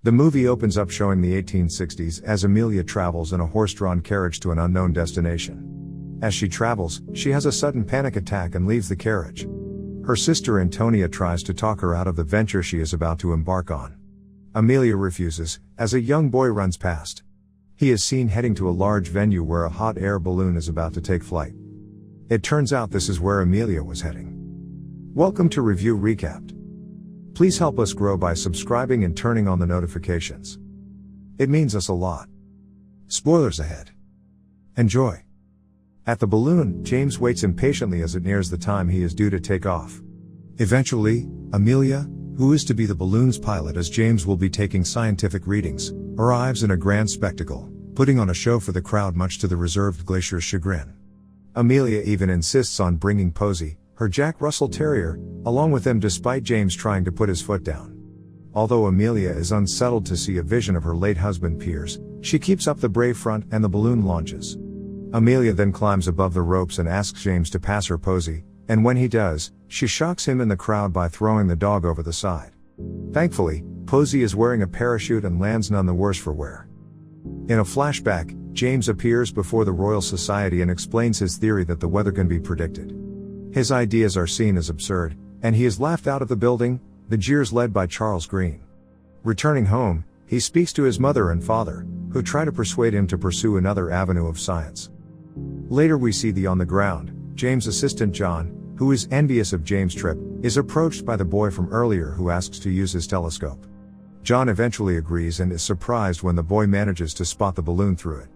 The movie opens up showing the 1860s as Amelia travels in a horse-drawn carriage to an unknown destination. As she travels, she has a sudden panic attack and leaves the carriage. Her sister Antonia tries to talk her out of the venture she is about to embark on. Amelia refuses, as a young boy runs past. He is seen heading to a large venue where a hot air balloon is about to take flight. It turns out this is where Amelia was heading. Welcome to Review Recapped. Please help us grow by subscribing and turning on the notifications. It means us a lot. Spoilers ahead. Enjoy. At the balloon, James waits impatiently as it nears the time he is due to take off. Eventually, Amelia, who is to be the balloon's pilot as James will be taking scientific readings, arrives in a grand spectacle, putting on a show for the crowd much to the reserved Glacier's chagrin. Amelia even insists on bringing Posey, her Jack Russell Terrier, along with them despite James trying to put his foot down. Although Amelia is unsettled to see a vision of her late husband Piers, she keeps up the brave front and the balloon launches. Amelia then climbs above the ropes and asks James to pass her Posey, and when he does, she shocks him in the crowd by throwing the dog over the side. Thankfully, Posey is wearing a parachute and lands none the worse for wear. In a flashback, James appears before the Royal Society and explains his theory that the weather can be predicted. His ideas are seen as absurd, and he is laughed out of the building, the jeers led by Charles Green. Returning home, he speaks to his mother and father, who try to persuade him to pursue another avenue of science. Later we see on the ground, James' assistant John, who is envious of James' trip, is approached by the boy from earlier who asks to use his telescope. John eventually agrees and is surprised when the boy manages to spot the balloon through it.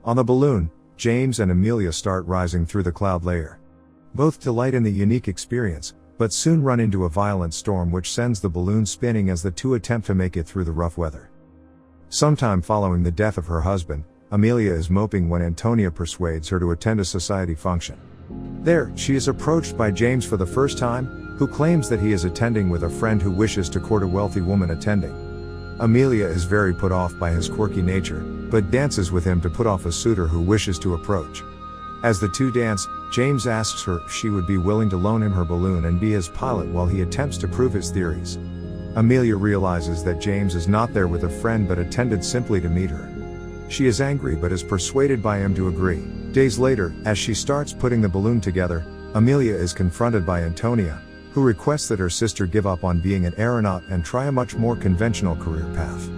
On the balloon, James and Amelia start rising through the cloud layer. Both delight in the unique experience, but soon run into a violent storm which sends the balloon spinning as the two attempt to make it through the rough weather. Sometime following the death of her husband, Amelia is moping when Antonia persuades her to attend a society function. There, she is approached by James for the first time, who claims that he is attending with a friend who wishes to court a wealthy woman attending. Amelia is very put off by his quirky nature, but dances with him to put off a suitor who wishes to approach. As the two dance, James asks her if she would be willing to loan him her balloon and be his pilot while he attempts to prove his theories. Amelia realizes that James is not there with a friend but attended simply to meet her. She is angry but is persuaded by him to agree. Days later, as she starts putting the balloon together, Amelia is confronted by Antonia, who requests that her sister give up on being an aeronaut and try a much more conventional career path.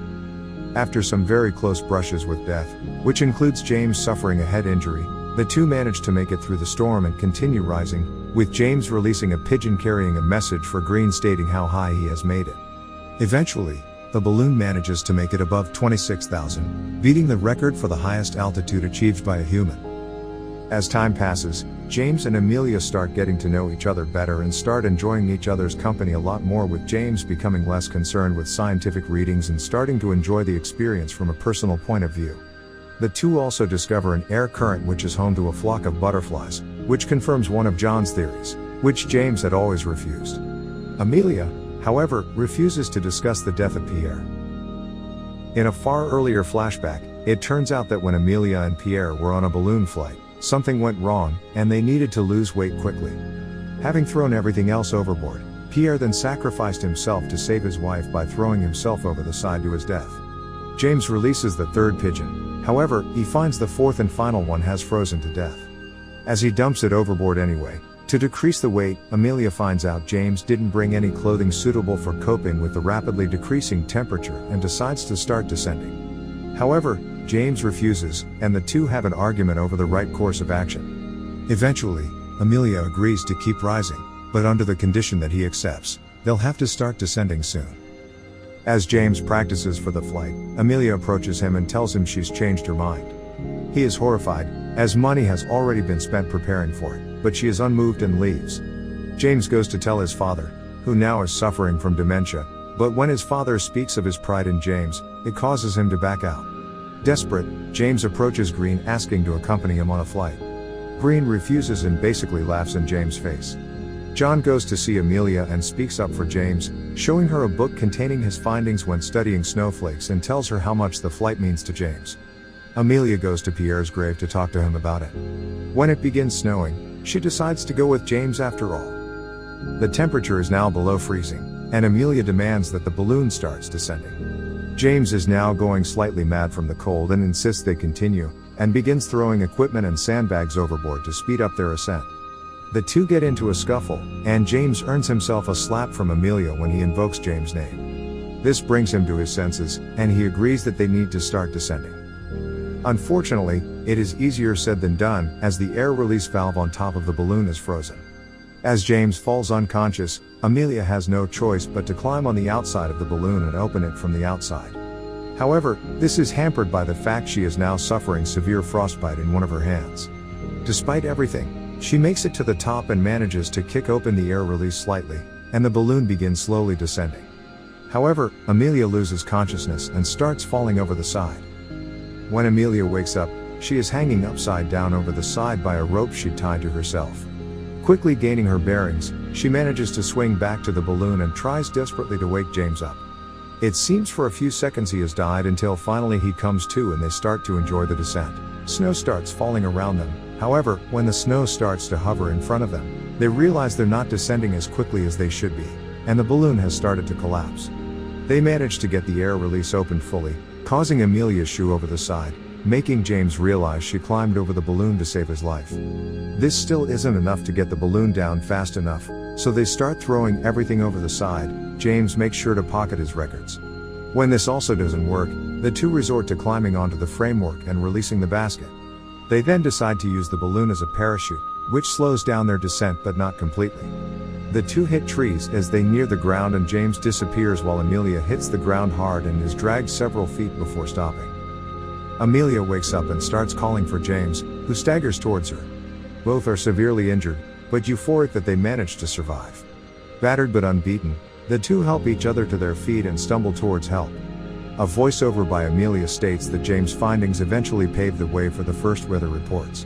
After some very close brushes with death, which includes James suffering a head injury, the two manage to make it through the storm and continue rising, with James releasing a pigeon carrying a message for Green stating how high he has made it. Eventually, the balloon manages to make it above 26,000, beating the record for the highest altitude achieved by a human. As time passes, James and Amelia start getting to know each other better and start enjoying each other's company a lot more, with James becoming less concerned with scientific readings and starting to enjoy the experience from a personal point of view. The two also discover an air current which is home to a flock of butterflies, which confirms one of John's theories, which James had always refused. Amelia, however, refuses to discuss the death of Pierre. In a far earlier flashback, it turns out that when Amelia and Pierre were on a balloon flight, something went wrong, and they needed to lose weight quickly. Having thrown everything else overboard, Pierre then sacrificed himself to save his wife by throwing himself over the side to his death. James releases the third pigeon, however, he finds the fourth and final one has frozen to death. As he dumps it overboard anyway, to decrease the weight, Amelia finds out James didn't bring any clothing suitable for coping with the rapidly decreasing temperature and decides to start descending. However, James refuses, and the two have an argument over the right course of action. Eventually, Amelia agrees to keep rising, but under the condition that he accepts, they'll have to start descending soon. As James practices for the flight, Amelia approaches him and tells him she's changed her mind. He is horrified, as money has already been spent preparing for it, but she is unmoved and leaves. James goes to tell his father, who now is suffering from dementia, but when his father speaks of his pride in James, it causes him to back out. Desperate, James approaches Green asking to accompany him on a flight. Green refuses and basically laughs in James' face. John goes to see Amelia and speaks up for James, showing her a book containing his findings when studying snowflakes and tells her how much the flight means to James. Amelia goes to Pierre's grave to talk to him about it. When it begins snowing, she decides to go with James after all. The temperature is now below freezing, and Amelia demands that the balloon starts descending. James is now going slightly mad from the cold and insists they continue, and begins throwing equipment and sandbags overboard to speed up their ascent. The two get into a scuffle, and James earns himself a slap from Amelia when he invokes James' name. This brings him to his senses, and he agrees that they need to start descending. Unfortunately, it is easier said than done, as the air release valve on top of the balloon is frozen. As James falls unconscious, Amelia has no choice but to climb on the outside of the balloon and open it from the outside. However, this is hampered by the fact she is now suffering severe frostbite in one of her hands. Despite everything, she makes it to the top and manages to kick open the air release slightly, and the balloon begins slowly descending. However, Amelia loses consciousness and starts falling over the side. When Amelia wakes up, she is hanging upside down over the side by a rope she'd tied to herself. Quickly gaining her bearings, she manages to swing back to the balloon and tries desperately to wake James up. It seems for a few seconds he has died until finally he comes to and they start to enjoy the descent. Snow starts falling around them. However, when the snow starts to hover in front of them, they realize they're not descending as quickly as they should be, and the balloon has started to collapse. They manage to get the air release opened fully, causing Amelia's shoe over the side, making James realize she climbed over the balloon to save his life. This still isn't enough to get the balloon down fast enough, so they start throwing everything over the side. James makes sure to pocket his records. When this also doesn't work, the two resort to climbing onto the framework and releasing the basket. They then decide to use the balloon as a parachute, which slows down their descent but not completely. The two hit trees as they near the ground and James disappears while Amelia hits the ground hard and is dragged several feet before stopping. Amelia wakes up and starts calling for James, who staggers towards her. Both are severely injured, but euphoric that they managed to survive. Battered but unbeaten, the two help each other to their feet and stumble towards help. A voiceover by Amelia states that James' findings eventually paved the way for the first weather reports.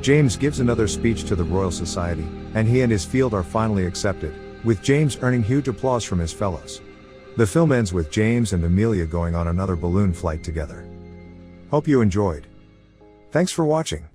James gives another speech to the Royal Society, and he and his field are finally accepted, with James earning huge applause from his fellows. The film ends with James and Amelia going on another balloon flight together. Hope you enjoyed. Thanks for watching.